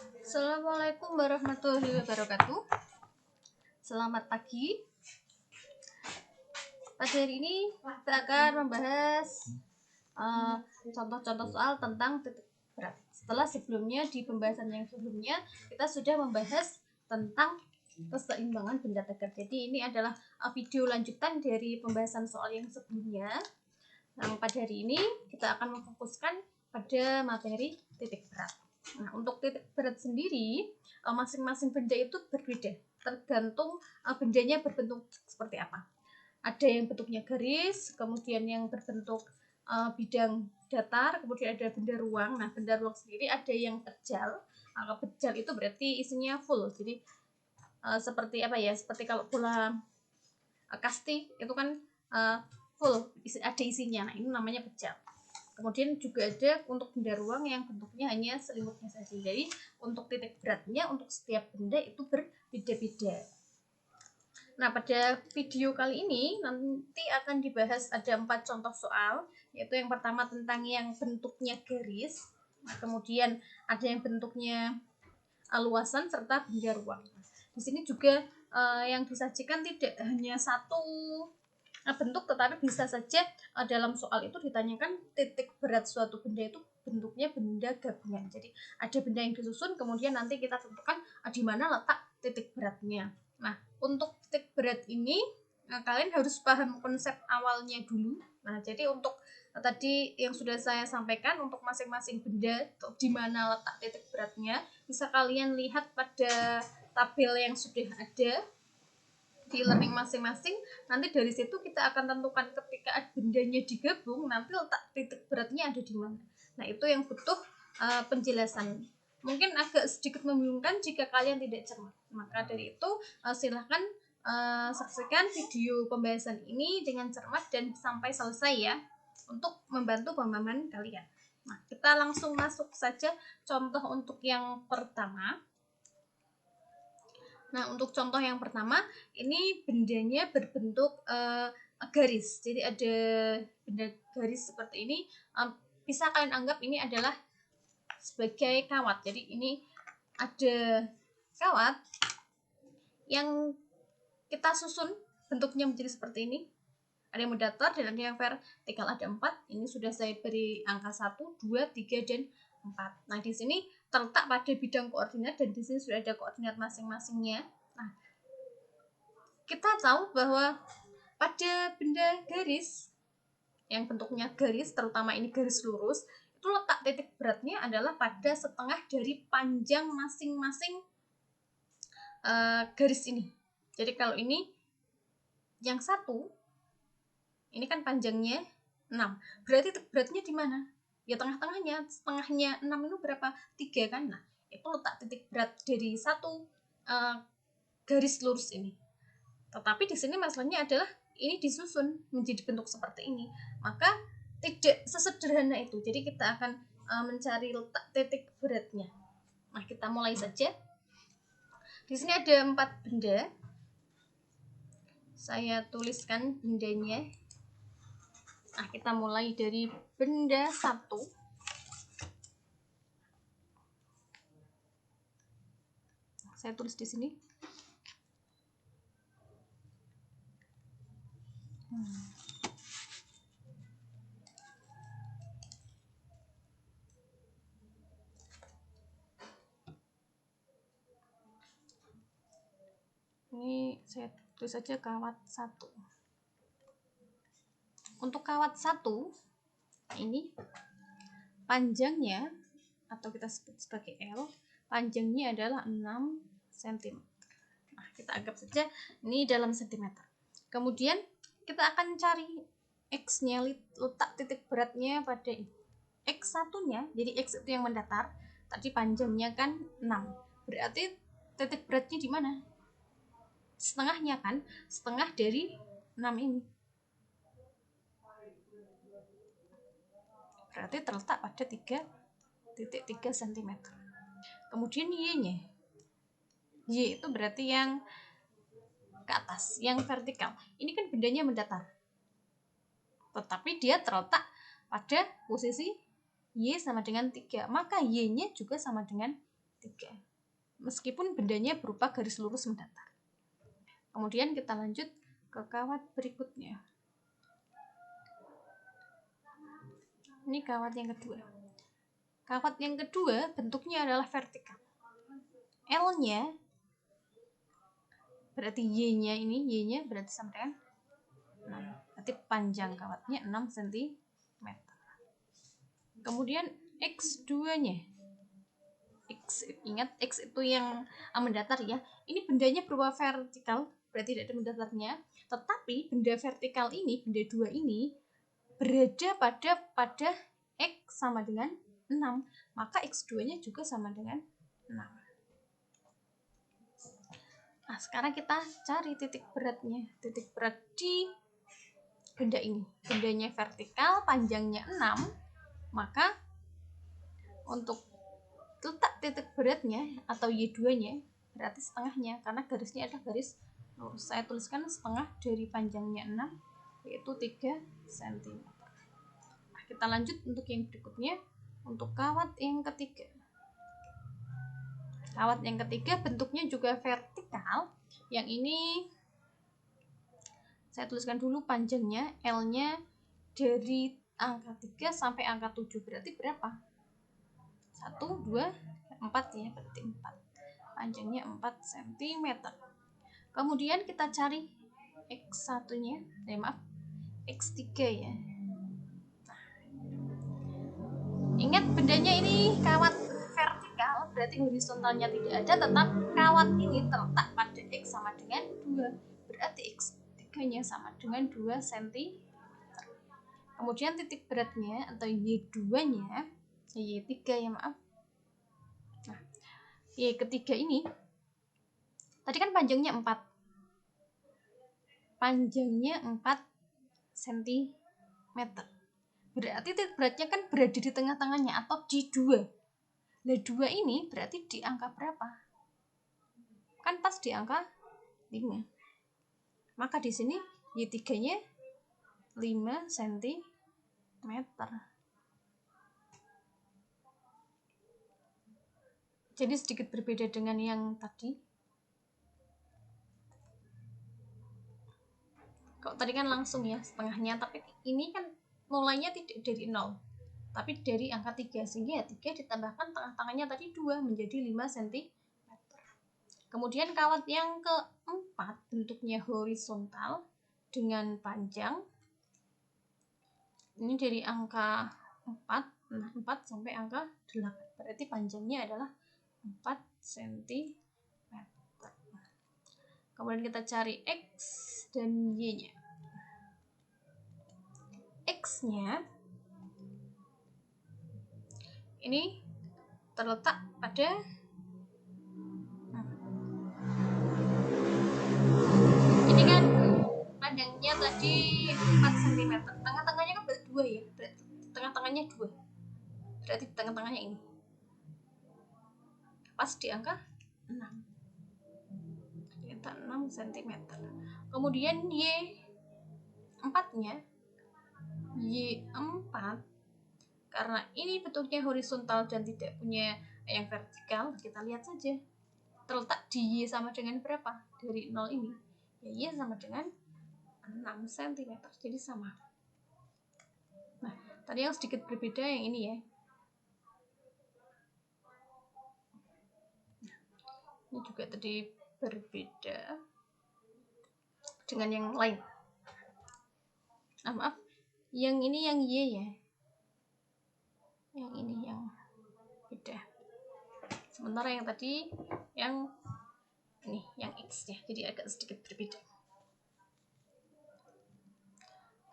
Assalamualaikum warahmatullahi wabarakatuh. Selamat pagi. Pada hari ini kita akan membahas contoh-contoh soal tentang titik berat. Setelah sebelumnya di pembahasan yang sebelumnya kita sudah membahas tentang keseimbangan benda tegak. Jadi ini adalah video lanjutan dari pembahasan soal yang sebelumnya. Nah, pada hari ini kita akan memfokuskan pada materi titik berat. Nah, untuk titik berat sendiri, masing-masing benda itu berbeda, tergantung bendanya berbentuk seperti apa. Ada yang bentuknya garis, kemudian yang berbentuk bidang datar, kemudian ada benda ruang. Nah, benda ruang sendiri ada yang pejal. Nah, pejal itu berarti isinya full. Jadi seperti apa ya? Seperti kalau bola kasti itu kan full, ada isinya. Nah, ini namanya pejal. Kemudian juga ada untuk benda ruang yang bentuknya hanya selimutnya saja. Jadi untuk titik beratnya untuk setiap benda itu berbeda-beda. Nah, pada video kali ini nanti akan dibahas ada 4 contoh soal, yaitu yang pertama tentang yang bentuknya garis, nah, kemudian ada yang bentuknya luasan serta benda ruang. Di sini juga yang disajikan tidak hanya satu bentuk, tetapi bisa saja dalam soal itu ditanyakan titik berat suatu benda itu bentuknya benda gabungan. Jadi ada benda yang disusun, kemudian nanti kita tentukan di mana letak titik beratnya. Nah, untuk titik berat ini kalian harus paham konsep awalnya dulu. Nah, jadi untuk tadi yang sudah saya sampaikan untuk masing-masing benda di mana letak titik beratnya bisa kalian lihat pada tabel yang sudah ada di learning masing-masing. Nanti dari situ kita akan tentukan ketika bendanya digabung nanti letak titik beratnya ada di mana. Nah, itu yang butuh penjelasan. Mungkin agak sedikit membingungkan jika kalian tidak cermat. Maka dari itu silahkan saksikan video pembahasan ini dengan cermat dan sampai selesai ya, untuk membantu pemahaman kalian. Nah, kita langsung masuk saja contoh untuk yang pertama. Nah, untuk contoh yang pertama, ini bendanya berbentuk garis. Jadi ada benda garis seperti ini. Bisa kalian anggap ini adalah sebagai kawat. Jadi ini ada kawat yang kita susun bentuknya menjadi seperti ini. Ada yang mendatar dan ada yang vertikal, ada 4. Ini sudah saya beri angka 1, 2, 3, dan 4. Nah, di sini terletak pada bidang koordinat dan di sini sudah ada koordinat masing-masingnya. Nah, kita tahu bahwa pada benda garis yang bentuknya garis, terutama ini garis lurus, itu letak titik beratnya adalah pada setengah dari panjang masing-masing garis ini. Jadi kalau ini yang satu, ini kan panjangnya 6. Berarti titik beratnya di mana? Ya tengah-tengahnya. Setengahnya 6 itu berapa? 3 kan? Nah, itu letak titik berat dari satu garis lurus ini. Tetapi di sini masalahnya adalah ini disusun menjadi bentuk seperti ini. Maka tidak sesederhana itu. Jadi kita akan mencari letak titik beratnya. Nah, kita mulai saja. Di sini ada 4 benda. Saya tuliskan bendanya. Nah, kita mulai dari benda 1. Saya tulis di sini. Ini saya tulis saja kawat 1. Untuk kawat 1 ini panjangnya atau kita sebut sebagai L, panjangnya adalah 6 cm. Nah, kita anggap saja ini dalam sentimeter. Kemudian kita akan cari X-nya, letak titik beratnya pada X1-nya. Jadi X itu yang mendatar, tadi panjangnya kan 6. Berarti titik beratnya di mana? Setengahnya kan, setengah dari 6 ini. Berarti terletak pada 3,3 cm. Kemudian Y-nya. Y itu berarti yang ke atas, yang vertikal. Ini kan bendanya mendatar. Tetapi dia terletak pada posisi Y sama dengan 3. Maka Y-nya juga sama dengan 3. Meskipun bendanya berupa garis lurus mendatar. Kemudian kita lanjut ke kawat berikutnya. Ini kawat yang kedua. Kawat yang kedua bentuknya adalah vertikal. L-nya berarti Y-nya ini, Y-nya berarti sama dengan 6. Berarti panjang kawatnya 6 cm. Kemudian X2-nya. Ingat X itu yang mendatar ya. Ini bendanya berupa vertikal, berarti tidak ada mendatarnya. Tetapi benda vertikal ini, benda 2 ini berada pada X sama dengan 6, maka X2-nya juga sama dengan 6. Nah, sekarang kita cari titik beratnya. Titik berat di benda ini. Bendanya vertikal, panjangnya 6, maka untuk letak titik beratnya atau Y2-nya berarti setengahnya, karena garisnya adalah garis lurus. Saya tuliskan setengah dari panjangnya 6, yaitu 3 cm. Kita lanjut untuk yang berikutnya, untuk kawat yang ketiga. Kawat yang ketiga bentuknya juga vertikal. Yang ini saya tuliskan dulu panjangnya, L-nya dari angka 3 sampai angka 7. Berarti berapa? 1, 2, 4 ya, berarti 4. Panjangnya 4 cm. Kemudian kita cari X1-nya, X3 ya. Ingat bendanya ini kawat vertikal, berarti horizontalnya tidak ada, tetap kawat ini terletak pada X sama dengan 2. Berarti X3-nya sama dengan 2 cm. Kemudian titik beratnya atau Y2-nya, Y3 ya maaf. Nah, Y ketiga ini tadi kan panjangnya 4. Panjangnya 4 cm. Berarti titik beratnya kan berada di tengah-tengahnya atau di 2. Nah, 2 ini berarti di angka berapa? Kan pas di angka 5. Maka di sini Y3-nya 5 cm. Jadi sedikit berbeda dengan yang tadi. Kalau tadi kan langsung ya setengahnya, tapi ini kan mulainya tidak dari 0, tapi dari angka 3, sehingga 3 ditambahkan tengah-tengahnya tadi 2 menjadi 5 cm. Kemudian kawat yang keempat bentuknya horizontal dengan panjang ini dari angka 4 sampai angka 8, berarti panjangnya adalah 4 cm. Kemudian kita cari X dan Y-nya. X-nya ini terletak pada ini kan panjangnya tadi 4 cm, tengah-tengahnya kan berarti 2 ya, berarti tengah-tengahnya 2, berarti tengah-tengahnya ini pas di angka 6, ternyata 6 cm. Kemudian Y4-nya, Y4 karena ini bentuknya horizontal dan tidak punya yang vertikal, kita lihat saja terletak di Y sama dengan berapa dari 0 ini, ya Y sama dengan 6 cm, jadi sama. Nah, tadi yang sedikit berbeda yang ini ya. Ini juga tadi berbeda dengan yang lain. Maaf, yang ini yang Y ya. Yang ini yang beda. Sementara yang tadi yang ini yang X ya, jadi agak sedikit berbeda.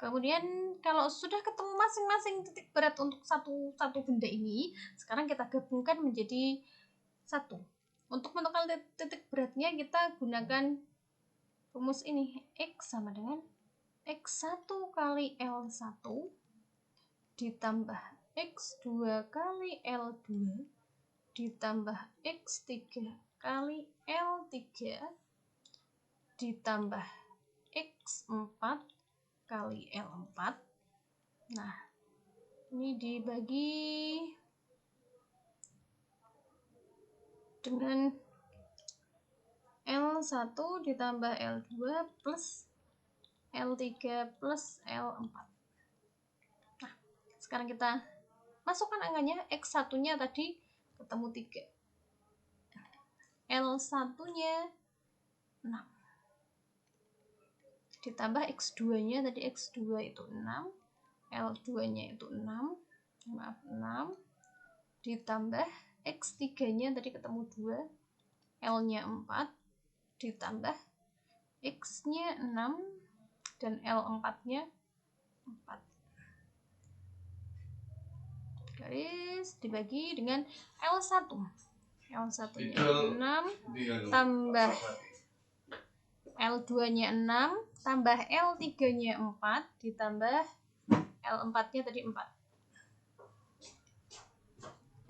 Kemudian kalau sudah ketemu masing-masing titik berat untuk satu benda ini, sekarang kita gabungkan menjadi satu. Untuk menentukan titik beratnya kita gunakan rumus ini. X sama dengan X1 kali L1 ditambah X2 kali L2 ditambah X3 kali L3 ditambah X4 kali L4. Nah, ini dibagi dengan L1 ditambah L2 plus L3 plus L4. Nah, sekarang kita masukkan angkanya. X1 nya tadi ketemu 3, L1 nya 6, ditambah X2 nya tadi, X2 itu 6, L2 nya itu 6, 6, ditambah X3 nya tadi ketemu 2, L nya 4, ditambah X nya 6 dan L4 nya 4, garis dibagi dengan L1 nya 6 tambah L2 nya 6 tambah L3 nya 4 ditambah L4 nya tadi 4.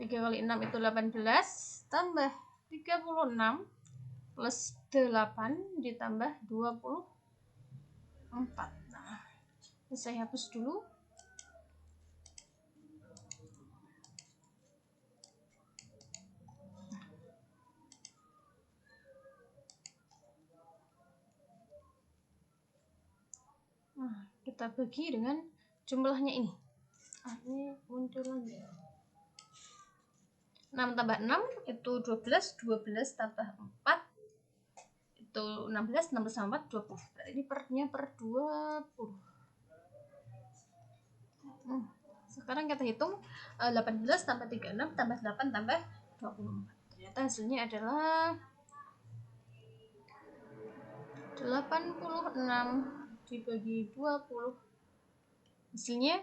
3 kali 6 itu 18 tambah 36 plus 8 ditambah 24. Nah, saya hapus dulu. Nah, kita bagi dengan jumlahnya ini. Ini muncul lagi. 6 tambah 6 itu 12, 12 tambah 4 itu 16, 16 tambah 4 20. Berarti ini pernya per 20. Sekarang kita hitung 18 tambah 36 tambah 8 tambah 24. Ternyata hasilnya adalah 86 dibagi 20. Hasilnya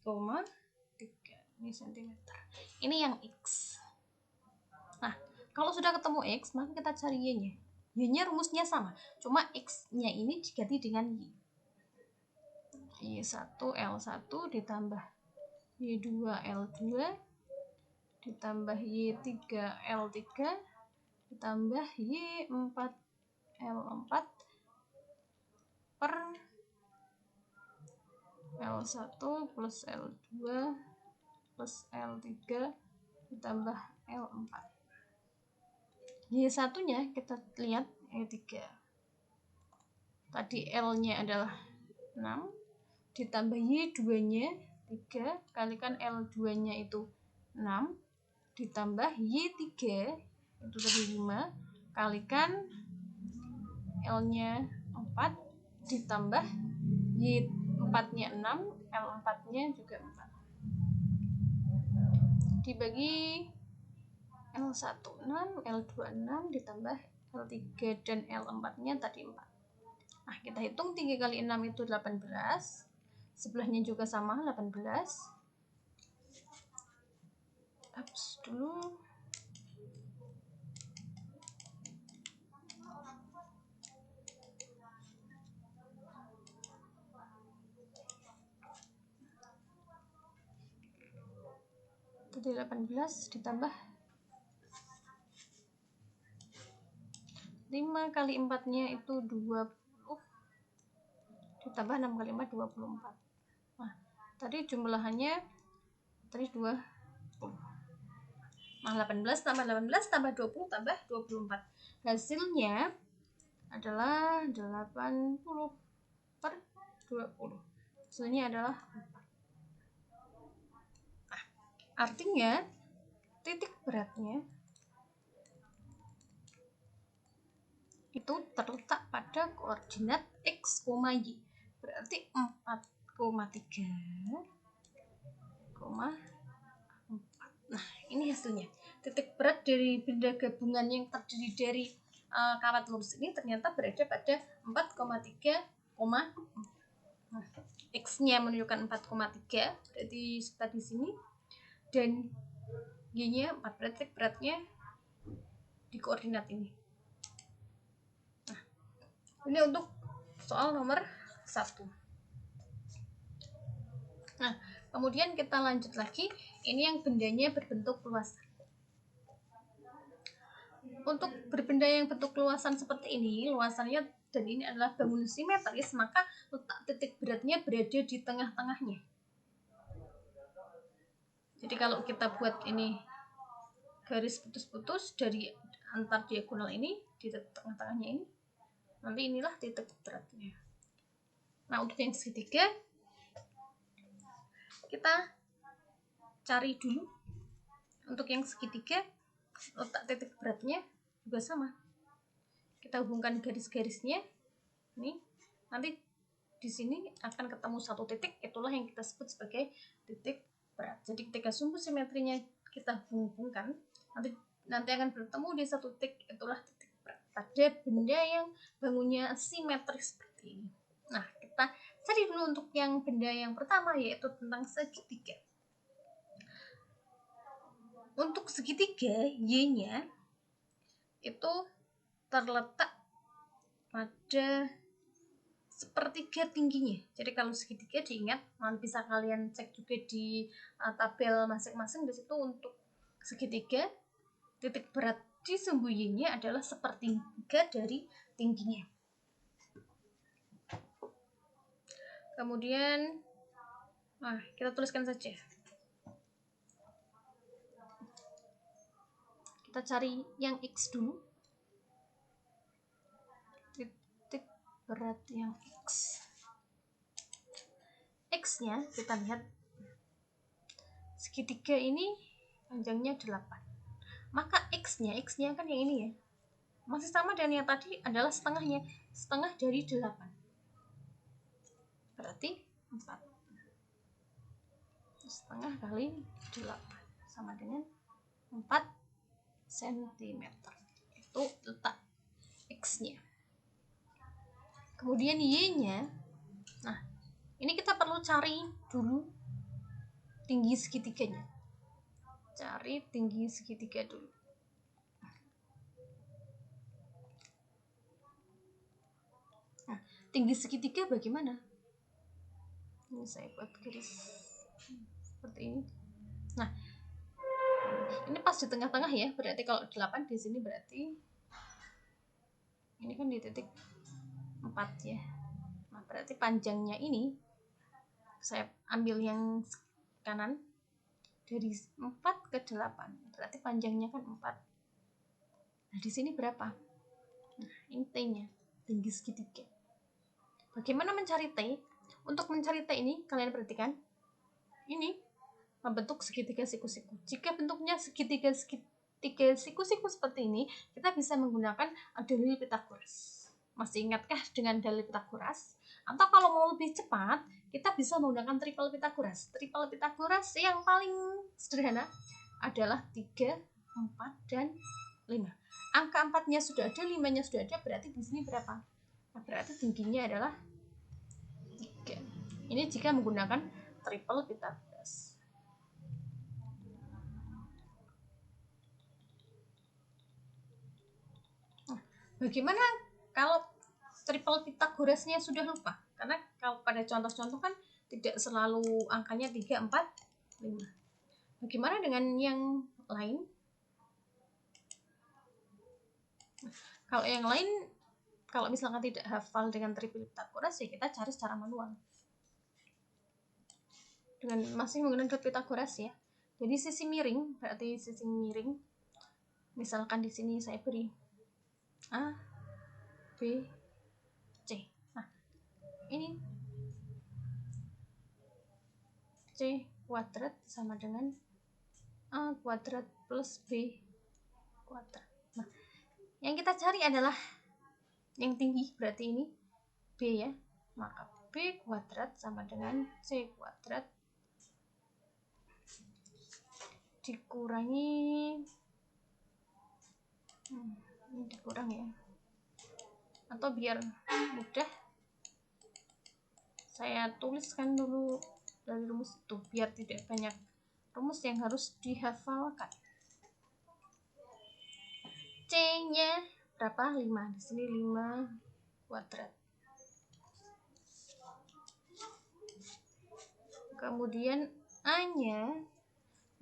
4,3 ini cm. Ini yang X. Nah, kalau sudah ketemu X, maka kita cari Y-nya. Y-nya rumusnya sama, cuma X-nya ini diganti dengan Y. Y1 L1 ditambah Y2 L2 ditambah Y3 L3 ditambah Y4 L4 per L1 plus L2 plus L3 ditambah L4. Y1 nya kita lihat Y3. Tadi L nya adalah 6 ditambah Y2 nya 3 kalikan L2 nya itu 6 ditambah Y3 itu tadi 5 kalikan L nya 4 ditambah Y4 nya 6, L4 nya juga 4 dibagi L1 6, L2 6 ditambah L3 dan L4 nya tadi 4. Nah, kita hitung 3 kali 6 itu 18, sebelahnya juga sama 18. Hapus dulu. Jadi 18 ditambah 5 kali 4 nya itu 20 ditambah 6 kali 4 24. Nah, tadi jumlahannya tadi 20. Nah, 18 tambah 18 tambah 20 tambah 24. Hasilnya adalah 80 per 20. Hasilnya adalah 4. Nah, artinya titik beratnya itu terletak pada koordinat X, Y. Berarti 4,3, 4. Nah, ini hasilnya. Titik berat dari benda gabungan yang terdiri dari kawat lurus ini ternyata berada pada 4,3, X-nya menunjukkan 4,3, berarti kita di sini, dan Y-nya 4, berarti titik beratnya di koordinat ini. Nah, ini untuk soal nomor 1. Nah, kemudian kita lanjut lagi. Ini yang bendanya berbentuk luasan. Untuk berbenda yang bentuk luasan seperti ini, luasannya dan ini adalah bangunan simetris, maka letak titik beratnya berada di tengah-tengahnya. Jadi kalau kita buat ini garis putus-putus dari antar diagonal ini di tengah-tengahnya ini. Nanti inilah titik beratnya. Nah, untuk yang segitiga kita cari dulu. Untuk yang segitiga letak titik beratnya juga sama. Kita hubungkan garis-garisnya. Ini nanti di sini akan ketemu satu titik, itulah yang kita sebut sebagai titik berat. Jadi ketika sumbu simetrinya kita hubungkan, nanti akan bertemu di satu titik, itulah titik berat pada benda yang bangunnya simetris seperti ini. Nah, kita cari dulu untuk yang benda yang pertama, yaitu tentang segitiga. Untuk segitiga, Y-nya itu terletak pada sepertiga tingginya. Jadi kalau segitiga diingat, nanti bisa kalian cek juga di tabel masing-masing. Di situ untuk segitiga, titik berat di sumbu Y-nya adalah sepertiga dari tingginya. Kemudian, kita tuliskan saja. Kita cari yang X dulu. Titik berat yang X. X-nya kita lihat segitiga ini panjangnya 8. Maka X-nya kan yang ini ya. Masih sama dengan yang tadi, adalah setengahnya. Setengah dari 8. Berarti 4. Setengah kali 8 sama dengan 4 cm. Itu letak X-nya. Kemudian Y-nya, nah ini kita perlu cari dulu tinggi segitiganya. Cari tinggi segitiga dulu. Nah, tinggi segitiga bagaimana? Ini saya buat garis seperti ini. Nah, ini pas di tengah-tengah ya, berarti kalau 8 di sini berarti ini kan di titik 4 ya. Nah, berarti panjangnya ini saya ambil yang kanan dari 4 ke 8. Berarti panjangnya kan 4. Nah, di sini berapa? Nah, ini T-nya, tinggi segitiga. Bagaimana mencari T? Untuk mencari T ini, kalian perhatikan. Ini membentuk segitiga siku-siku. Jika bentuknya segitiga siku-siku seperti ini, kita bisa menggunakan dalil Pythagoras. Masih ingatkah dengan dalil Pythagoras? Atau kalau mau lebih cepat, kita bisa menggunakan triple Pythagoras. Triple Pythagoras yang paling sederhana adalah 3, 4, dan 5. Angka 4-nya sudah ada, 5-nya sudah ada, berarti di sini berapa? Nah, berarti tingginya adalah 3. Ini jika menggunakan triple Pythagoras. Bagaimana kalau triple Pythagorasnya sudah lupa? Karena kalau pada contoh-contoh kan tidak selalu angkanya 3, 4, 5. Bagaimana dengan yang lain? Kalau yang lain, kalau misalkan tidak hafal dengan triple Pythagoras, ya kita cari secara manual. Dengan masih menggunakan triple Pythagoras ya. Jadi sisi miring, berarti sisi miring. Misalkan di sini saya beri A, B, C. Nah, ini C kuadrat sama dengan A kuadrat plus B kuadrat. Nah, yang kita cari adalah yang tinggi, berarti ini B ya. Maka B kuadrat sama dengan C kuadrat dikurangi ini dikurang ya. Atau biar mudah, saya tuliskan dulu dari rumus itu biar tidak banyak rumus yang harus dihafalkan. C-nya berapa? 5. Di sini 5 kuadrat. Kemudian A-nya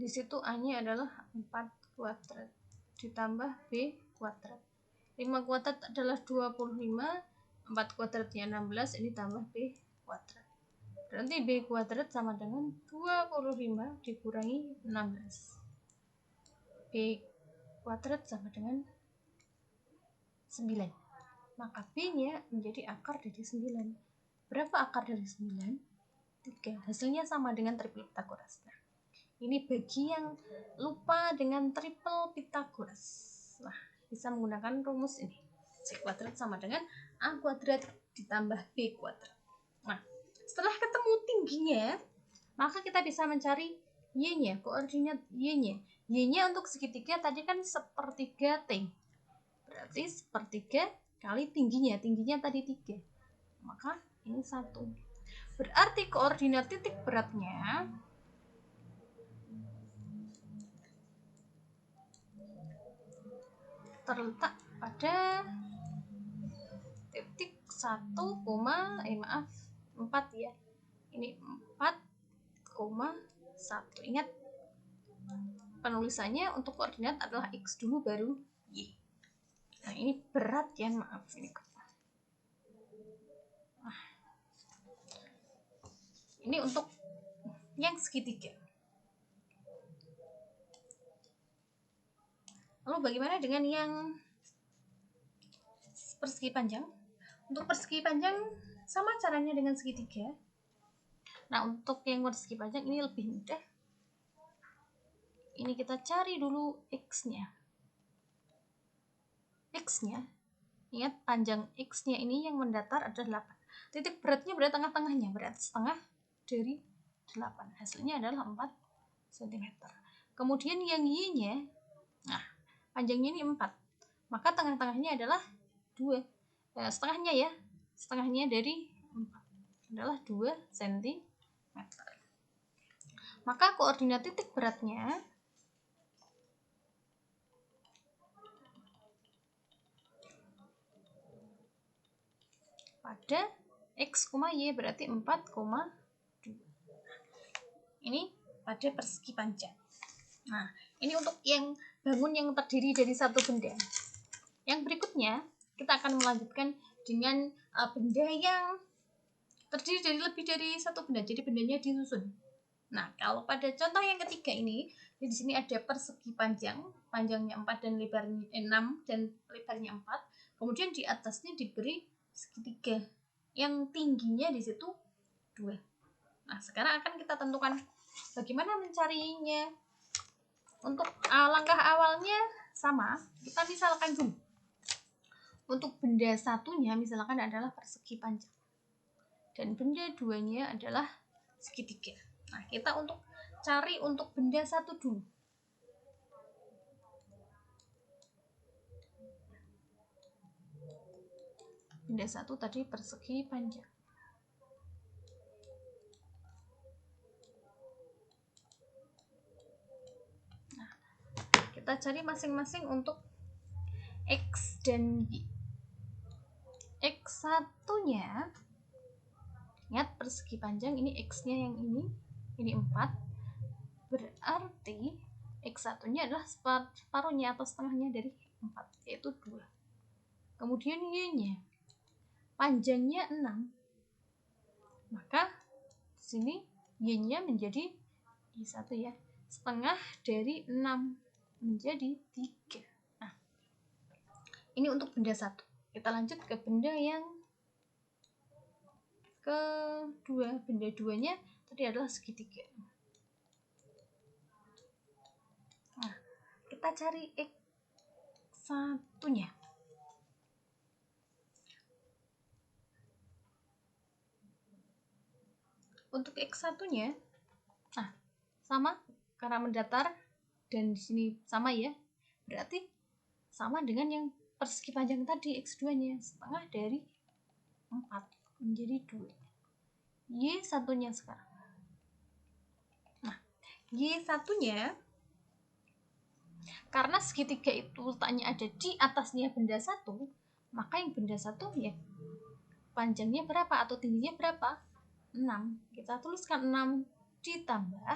di situ A-nya adalah 4 kuadrat ditambah B kuadrat. 5 kuadrat adalah 25, 4 kuadratnya 16, ini tambah B kuadrat. Berarti B kuadrat sama dengan 25 dikurangi 16. B kuadrat sama dengan 9. Maka B-nya menjadi akar dari 9. Berapa akar dari 9? 3. Hasilnya sama dengan triple Pythagoras. Nah, ini bagi yang lupa dengan triple Pythagoras. Nah, bisa menggunakan rumus ini. C kuadrat sama dengan A kuadrat ditambah B kuadrat. Nah, setelah ketemu tingginya, maka kita bisa mencari Y-nya, koordinat Y-nya. Y-nya untuk segitiga tadi kan sepertiga T. Berarti sepertiga kali tingginya. Tingginya tadi 3. Maka ini 1. Berarti koordinat titik beratnya terletak pada titik 4 ya. Ini 4,1. Ingat, penulisannya untuk koordinat adalah X dulu baru Y. Nah, ini berat ya, maaf ini. Nah, ini untuk yang segitiga. Lalu bagaimana dengan yang persegi panjang? Untuk persegi panjang sama caranya dengan segitiga. Nah, untuk yang persegi panjang ini lebih mudah. Ini kita cari dulu X-nya. X-nya, ingat panjang X-nya ini yang mendatar adalah 8. Titik beratnya berada tengah-tengahnya, berarti setengah dari 8. Hasilnya adalah 4 cm. Kemudian yang Y-nya, nah, panjangnya ini 4. Maka tengah-tengahnya adalah 2. Setengahnya ya, setengahnya dari 4 adalah 2 cm. Maka koordinat titik beratnya pada X, Y berarti 4,2. Ini pada persegi panjang. Nah, ini untuk yang bangun yang terdiri dari satu benda. Yang berikutnya, kita akan melanjutkan dengan benda yang terdiri dari lebih dari satu benda. Jadi bendanya disusun. Nah, kalau pada contoh yang ketiga ini, di sini ada persegi panjang, panjangnya 4 dan lebarnya 6 dan lebarnya 4. Kemudian di atasnya diberi segitiga yang tingginya di situ 2. Nah, sekarang akan kita tentukan bagaimana mencarinya. Untuk langkah awalnya sama, kita misalkan dulu. Untuk benda satunya misalkan adalah persegi panjang. Dan benda duanya adalah segitiga. Nah, kita untuk cari untuk benda satu dulu. Benda satu tadi persegi panjang. Nah, kita cari masing-masing untuk X dan Y. X satunya, ingat persegi panjang, ini X-nya yang ini 4. Berarti X satunya adalah separuhnya atau setengahnya dari 4, yaitu 2. Kemudian Y-nya, panjangnya 6. Maka di sini Y-nya menjadi Y1 ya. Setengah dari 6 menjadi 3. Nah, ini untuk benda satu. Kita lanjut ke benda yang kedua. Benda duanya tadi adalah segitiga. Nah, kita cari X satunya. Untuk X satunya, nah, sama karena mendatar dan di sini sama ya. Berarti sama dengan yang persegi panjang tadi, X2-nya setengah dari 4 menjadi 2. Y satunya sekarang. Nah, Y satunya, karena segitiga itu letaknya ada di atasnya benda satu, maka yang benda satu ya panjangnya berapa atau tingginya berapa? 6. Kita tuliskan 6 ditambah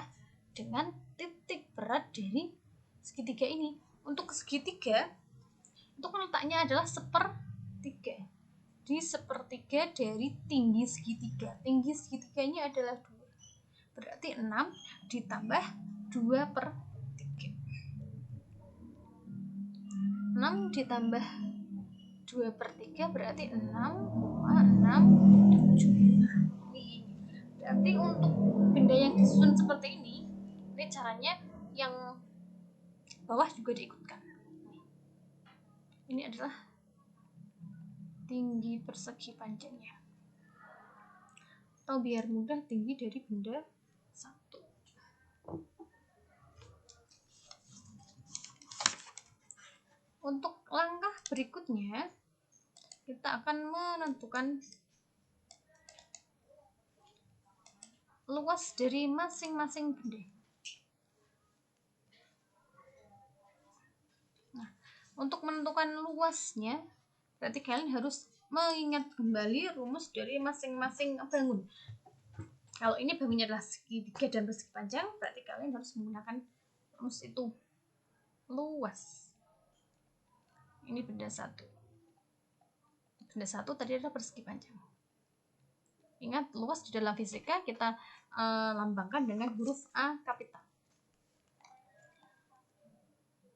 dengan titik berat dari segitiga ini. Untuk segitiga, untuk letaknya adalah sepertiga. Di sepertiga dari tinggi segitiga. Tinggi segitiganya adalah 2. Berarti 6 ditambah 2/3. 6 ditambah 2/3 berarti 6,67. Ini berarti untuk benda yang disusun seperti ini caranya yang bawah juga diikutkan. Ini adalah tinggi persegi panjangnya, atau biar mudah tinggi dari benda satu. Untuk langkah berikutnya kita akan menentukan luas dari masing-masing benda. Nah, untuk menentukan luasnya berarti kalian harus mengingat kembali rumus dari masing-masing bangun. Kalau ini bangunnya adalah segitiga dan persegi panjang, berarti kalian harus menggunakan rumus itu. Luas. Ini benda satu. Benda satu tadi adalah persegi panjang. Ingat, luas di dalam fisika kita lambangkan dengan huruf A kapital.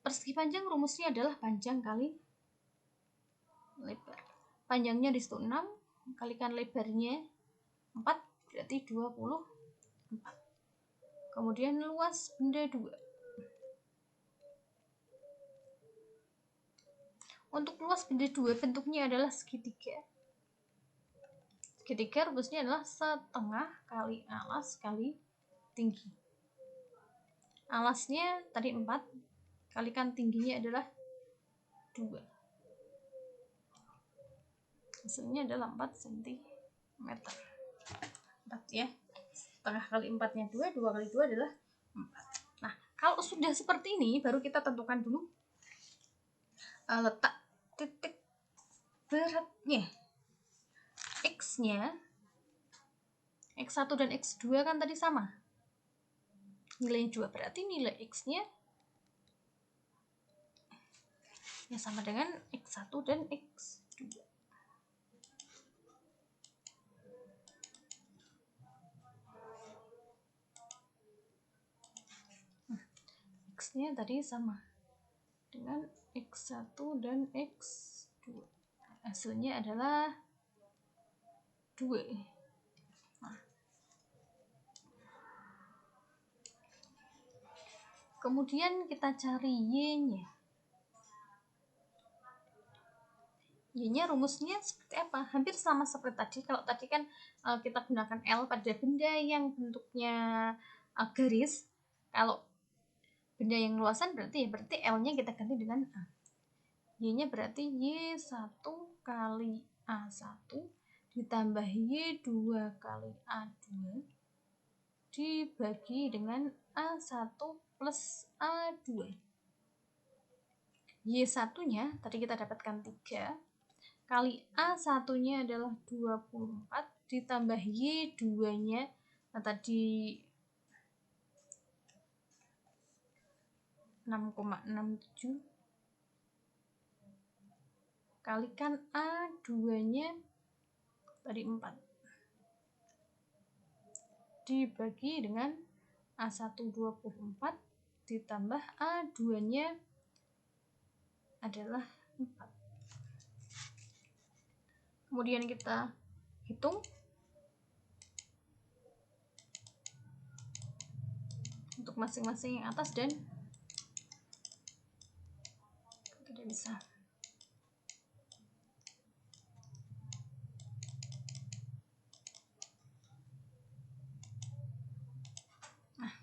Persegi panjang rumusnya adalah panjang kali lebar. Panjangnya di situ 6, kalikan lebarnya 4, berarti 24. Kemudian luas benda 2. Untuk luas benda 2 bentuknya adalah segitiga. Segitiga rumusnya adalah setengah kali alas kali tinggi. Alasnya tadi 4, kalikan tingginya adalah 2. Hasilnya adalah 4 cm. 4 ya. Setengah kali 4-nya 2, 2 kali 2 adalah 4. Nah, kalau sudah seperti ini baru kita tentukan dulu letak titik beratnya. X-nya X1 dan X2 kan tadi sama nilainya 2, berarti nilai X-nya ya sama dengan X1 dan X2. X-nya tadi sama dengan X1 dan X2. Hasilnya adalah 2. Nah, kemudian kita cari Y-nya. Y-nya rumusnya seperti apa? Hampir sama seperti tadi. Kalau tadi kan kita gunakan L pada benda yang bentuknya garis. Kalau benda yang luasan berarti L-nya kita ganti dengan A. Y-nya berarti Y1 kali A1 ditambah Y2 kali A2 dibagi dengan A1 plus A2. Y1-nya tadi kita dapatkan 3 kali A1-nya adalah 24 ditambah Y2-nya tadi 6,67 kalikan A2-nya tadi 4 dibagi dengan A1 24 ditambah A2-nya adalah 4. Kemudian kita hitung untuk masing-masing yang atas dan tidak bisa. Nah,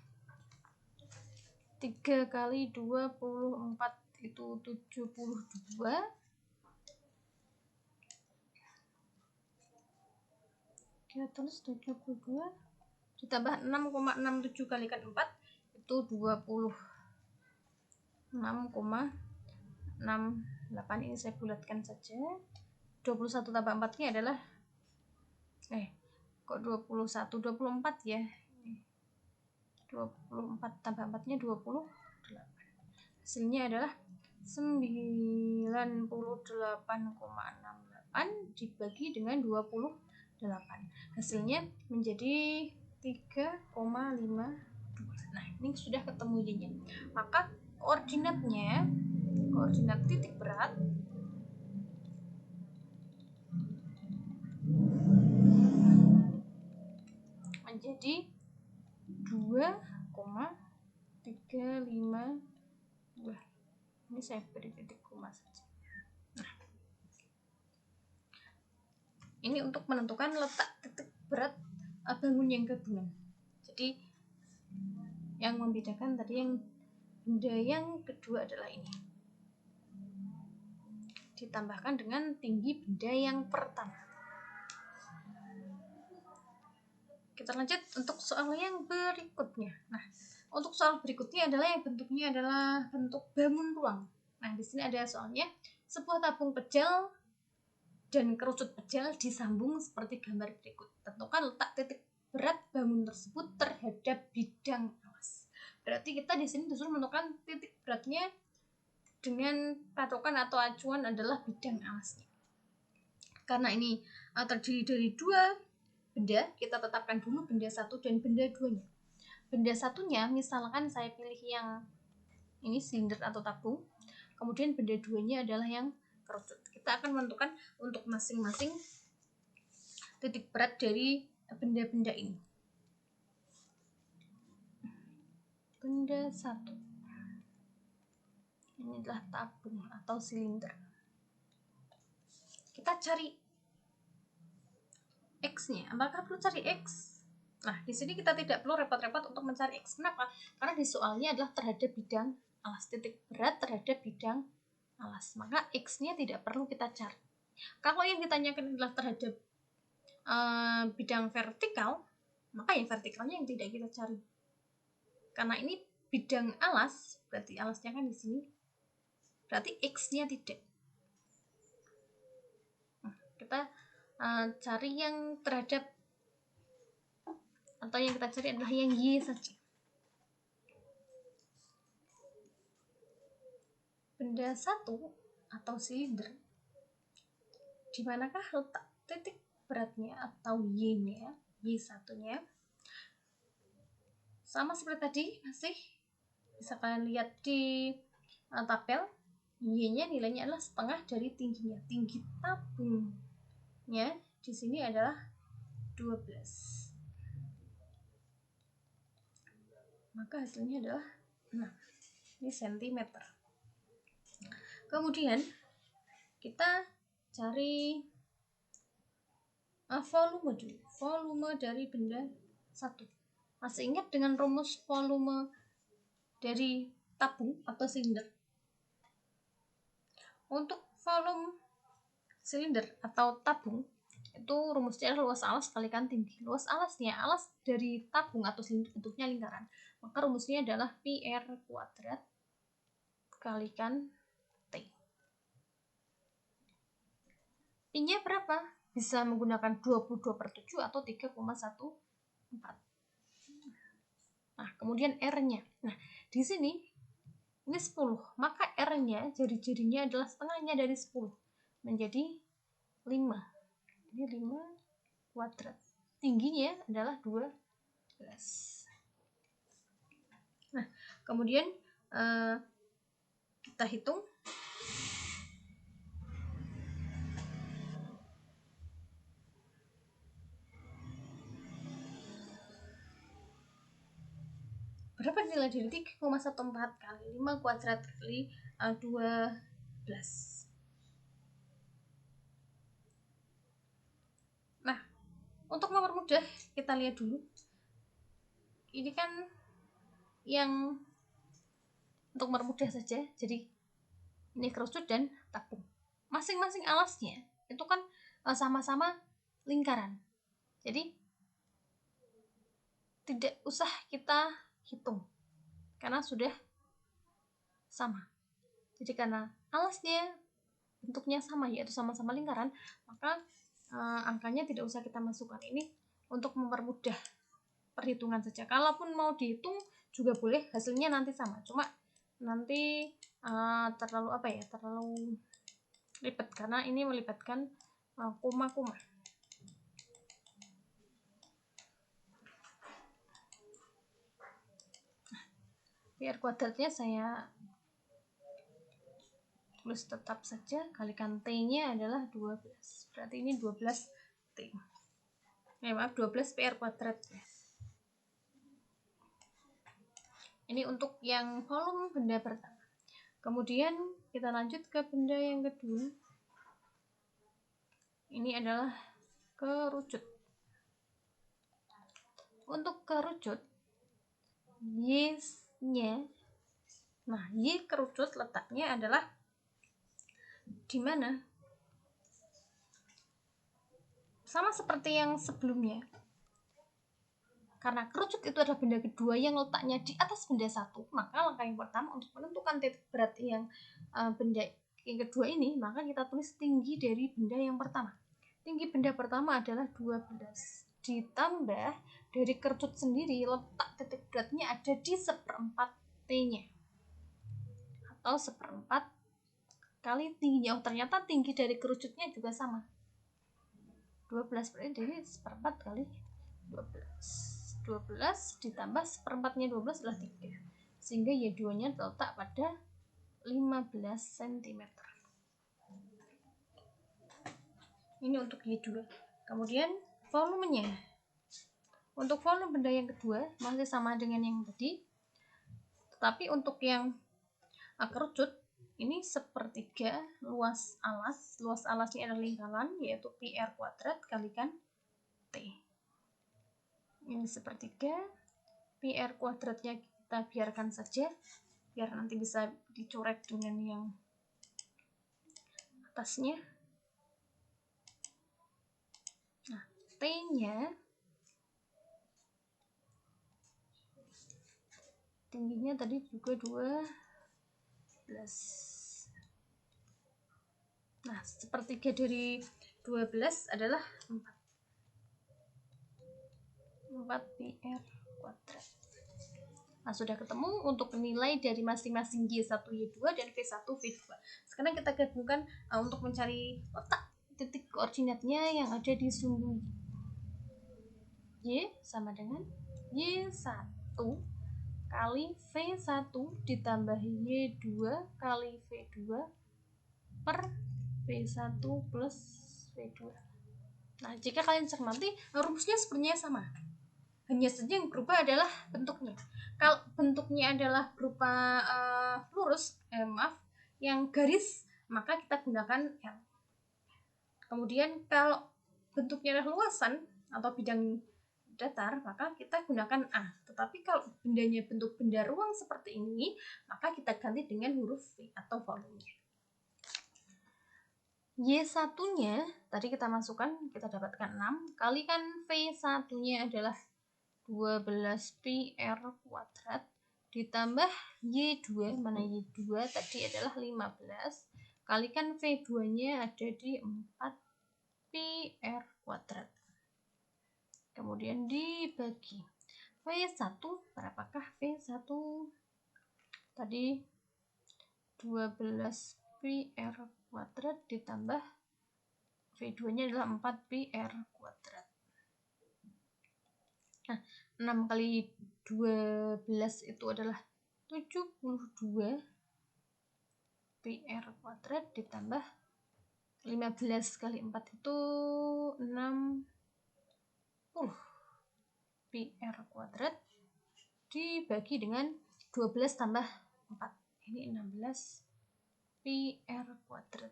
3 kali 24 itu 72. 3 terus 72 ditambah 6,67 kalikan 4 itu 26,68. Ini saya bulatkan saja. 21 tambah 4-nya adalah kok 21 24 ya. 24 tambah 4-nya 28. Hasilnya adalah 98,68 dibagi dengan 28. Hasilnya menjadi 3,52. Nah, ini sudah ketemu Y-nya. Maka koordinatnya koordinat titik berat menjadi 2,352. Ini saya beri titik koma saja. Nah, ini untuk menentukan letak titik berat bangun yang gabungan. Jadi yang membedakan tadi yang benda yang kedua adalah ini, ditambahkan dengan tinggi benda yang pertama. Kita lanjut untuk soal yang berikutnya. Nah, untuk soal berikutnya adalah yang bentuknya adalah bentuk bangun ruang. Nah, di sini ada soalnya, sebuah tabung pejal dan kerucut pejal disambung seperti gambar berikut. Tentukan letak titik berat bangun tersebut terhadap bidang alas. Berarti kita di sini disuruh menentukan titik beratnya dengan patokan atau acuan adalah bidang alasnya. Karena ini terdiri dari dua benda, kita tetapkan dulu benda satu dan benda duanya. Benda satunya misalkan saya pilih yang ini silinder atau tabung, kemudian benda duanya adalah yang kerucut. Kita akan menentukan untuk masing-masing titik berat dari benda-benda ini. Benda satu ini adalah tabung atau silinder. Kita cari X-nya. Apakah perlu cari X? Nah, di sini kita tidak perlu repot-repot untuk mencari X. Kenapa? Karena di soalnya adalah terhadap bidang alas, titik berat terhadap bidang alas. Maka X-nya tidak perlu kita cari. Kalau yang ditanyakan adalah terhadap bidang vertikal, maka yang vertikalnya yang tidak kita cari. Karena ini bidang alas, berarti alasnya kan di sini. Berarti X-nya tidak. Nah, kita cari yang terhadap, atau yang kita cari adalah yang Y saja. Benda satu atau silinder, di manakah letak titik beratnya atau Y-nya, Y1-nya? Sama seperti tadi, masih bisa kalian lihat di tabel, Y-nya nilainya adalah setengah dari tingginya. Tinggi tabungnya di sini adalah 12. Maka hasilnya adalah 6. Ini cm. Kemudian kita cari volume dulu. Volume dari benda satu. Masih ingat dengan rumus volume dari tabung atau silinder? Untuk volume silinder atau tabung itu rumusnya adalah luas alas kalikan tinggi. Luas alasnya, alas dari tabung atau silinder bentuknya lingkaran, maka rumusnya adalah pi r kuadrat kalikan t. Pi-nya berapa? Bisa menggunakan 22/7 atau 3,14. Nah, kemudian R-nya. Nah, di sini ini 10, maka R-nya jari-jarinya adalah setengahnya dari 10 menjadi 5. Ini 5 kuadrat. Tingginya adalah 12. Nah, kemudian kita hitung. Berapa nilai dari 3,14 kali 5 kuadrat kali 12. Nah, untuk mempermudah kita lihat dulu. Ini kan yang untuk mempermudah saja. Jadi ini kerucut dan tabung. Masing-masing alasnya itu kan sama-sama lingkaran. Jadi tidak usah kita hitung karena sudah sama. Jadi karena alasnya bentuknya sama, yaitu sama-sama lingkaran, maka angkanya tidak usah kita masukkan. Ini untuk mempermudah perhitungan saja. Kalaupun mau dihitung juga boleh, hasilnya nanti sama. Cuma nanti terlalu ribet karena ini melibatkan koma-koma. Biar kuadratnya saya tulis tetap saja, kalikan T-nya adalah 12. Berarti ini 12 T. Maaf, 12 PR kuadrat. Ini untuk yang volume benda pertama. Kemudian kita lanjut ke benda yang kedua. Ini adalah kerucut. Untuk kerucut, Y-nya, nah Y kerucut letaknya adalah di mana? Sama seperti yang sebelumnya. Karena kerucut itu adalah benda kedua yang letaknya di atas benda satu, maka langkah yang pertama untuk menentukan titik berat yang benda yang kedua ini, maka kita tulis tinggi dari benda yang pertama. Tinggi benda pertama adalah 12. Ditambah dari kerucut sendiri, letak titik beratnya ada di 1/4 T-nya. Atau 1/4 kali tingginya. Oh, ternyata tinggi dari kerucutnya juga sama. 12 berarti dari 1/4 kali 12. 12 ditambah 1/4-nya 12 adalah 3. Sehingga Y2-nya terletak pada 15 cm. Ini untuk Y2. Kemudian volumenya. Untuk volume benda yang kedua masih sama dengan yang tadi. Tetapi untuk yang kerucut ini sepertiga luas alas. Luas alasnya adalah lingkaran, yaitu PR kuadrat kalikan T. Ini sepertiga. PR kuadratnya kita biarkan saja, biar nanti bisa dicoret dengan yang atasnya. Nah, T-nya tingginya tadi juga 12. Nah, sepertiga dari 12 adalah 4 PR kuadrat. Nah, sudah ketemu untuk nilai dari masing-masing Y1, Y2 dan V1, V2. Sekarang kita gabungkan untuk mencari letak titik koordinatnya yang ada di sumbu Y sama dengan Y1 kali V1 ditambah Y2 kali V2 per V1 plus V2. Nah, jika kalian cermati, rumusnya sebenarnya sama. Hanya saja yang berubah adalah bentuknya. Kalau bentuknya adalah berupa lurus, yang garis, maka kita gunakan L. Kemudian kalau bentuknya adalah luasan atau bidang datar, maka kita gunakan A. Tetapi kalau bendanya bentuk benda ruang seperti ini, maka kita ganti dengan huruf V atau volume. Y1-nya tadi kita masukkan, kita dapatkan 6, kalikan V1-nya adalah 12 PR kuadrat ditambah Y2, mana Y2 tadi adalah 15, kalikan V2-nya ada di 4 PR kuadrat. Kemudian dibagi V1, berapakah V1? Tadi 12 PR kuadrat ditambah V2-nya adalah 4 PR kuadrat. Nah, 6 kali 12 itu adalah 72 PR kuadrat ditambah 15 kali 4 itu 60 PR kuadrat dibagi dengan 12 tambah 4. Ini 16 PR kuadrat.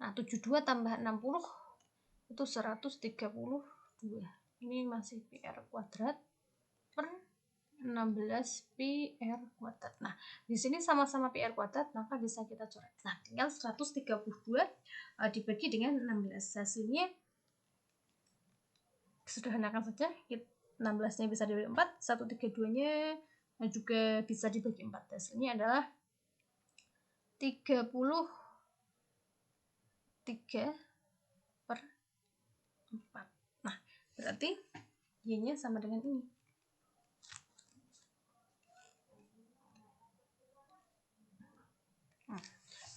Nah, 72 tambah 60 itu 132. Ini masih PR kuadrat per 16 PR kuadrat. Nah, di sini sama-sama PR kuadrat, maka bisa kita coret. Nah, tinggal 132 dibagi dengan 16. Hasilnya sederhanakan saja. 16-nya bisa dibagi 4, 132-nya juga bisa dibagi 4. Hasilnya adalah 33 per 4. Nah, berarti Y-nya sama dengan ini.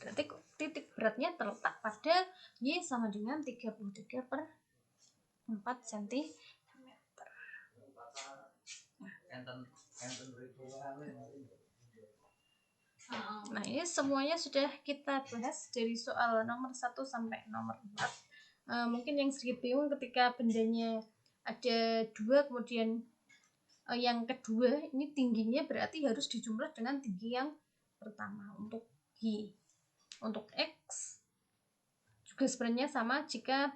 Berarti titik beratnya terletak pada Y sama dengan 33 per 4 cm. Nah, ini semuanya sudah kita bahas dari soal nomor 1 sampai nomor 4. Mungkin yang sedikit bingung ketika bendanya ada 2, kemudian yang kedua ini tingginya berarti harus dijumlah dengan tinggi yang pertama. Untuk Y, untuk X juga sebenarnya sama. Jika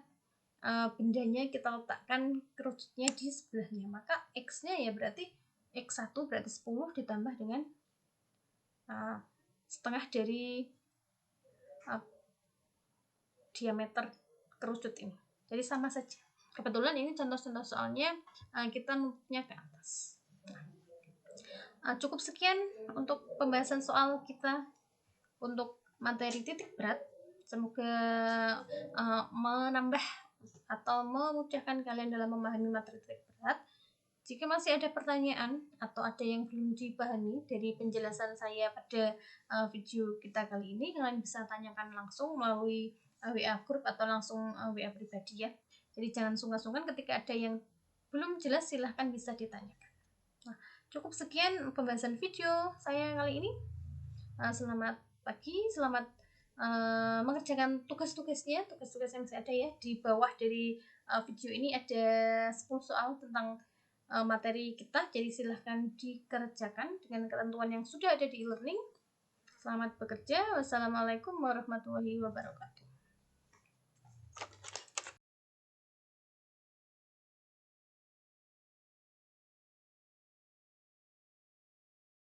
bendanya kita letakkan kerucutnya di sebelahnya, maka X-nya ya berarti X1 berarti 10 ditambah dengan setengah dari diameter kerucut ini. Jadi sama saja. Kebetulan ini contoh-contoh soalnya kita nutupnya ke atas. Cukup sekian untuk pembahasan soal kita untuk materi titik berat. Semoga menambah atau memudahkan kalian dalam memahami materi titik berat. Jika masih ada pertanyaan atau ada yang belum dipahami dari penjelasan saya pada video kita kali ini, kalian bisa tanyakan langsung melalui WA group atau langsung WA pribadi ya. Jadi jangan sungkan-sungkan ketika ada yang belum jelas, silahkan bisa ditanyakan. Nah, cukup sekian pembahasan video saya kali ini. Selamat pagi, selamat mengerjakan tugas-tugasnya, tugas-tugas yang saya ada ya. Di bawah dari video ini ada 10 soal tentang materi kita, jadi silahkan dikerjakan dengan ketentuan yang sudah ada di e-learning. Selamat bekerja. Wassalamualaikum warahmatullahi wabarakatuh.